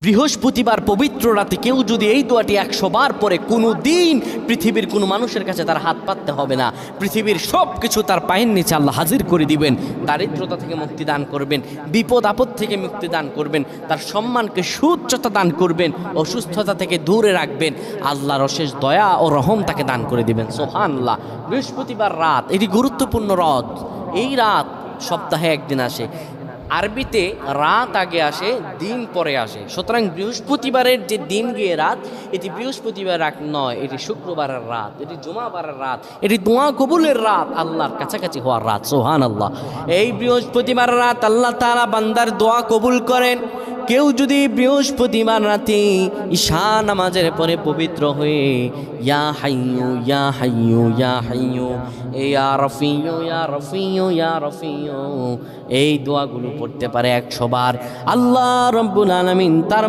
বৃহস্পতিবার পবিত্র রাতে কেউ যদি এই দোয়াটি 100 বার পরে কোনো দিন পৃথিবীর কোনো মানুষের কাছে তার হাত পাততে হবে না, পৃথিবীর সব কিছু তার পায়ের নিচে আল্লাহ হাজির করে দিবেন। দারিদ্রতা থেকে মুক্তি দান করবেন, বিপদ আপদ থেকে মুক্তি দান করবেন, তার সম্মানকে সুউচ্চতা দান করবেন, অসুস্থতা থেকে দূরে রাখবেন, আল্লাহর অশেষ দয়া ও রহম তাকে দান করে দিবেন। সুবহানাল্লাহ। বৃহস্পতিবার রাত এটি গুরুত্বপূর্ণ রাত। এই রাত সপ্তাহে একদিন আসে। আরবিতে রাত আগে আসে, দিন পরে আসে। সুতরাং বৃহস্পতিবারের যে দিন গিয়ে রাত, এটি বৃহস্পতিবার রাত নয়, এটি শুক্রবারের রাত, এটি জুমাবারের রাত, এটি দোয়া কবুলের রাত, আল্লাহর কাছাকাছি হওয়ার রাত। সুবহানাল্লাহ। এই বৃহস্পতিবার রাত আল্লাহ তাআলা বান্দার দোয়া কবুল করেন। কেউ যদি বৃহস্পতিবার রাতে ঈশা নামাজের পরে পবিত্র হয়ে ইয়া হাইয়ু ইয়া হাইয়ু ইয়া হাইয়ু ইয়া রফিয়ু ইয়া রফিয়ু ইয়া রফিয়ু এই দোয়াগুলো পড়তে পারে 100 বার, আল্লাহ রাব্বুল আলামিন তার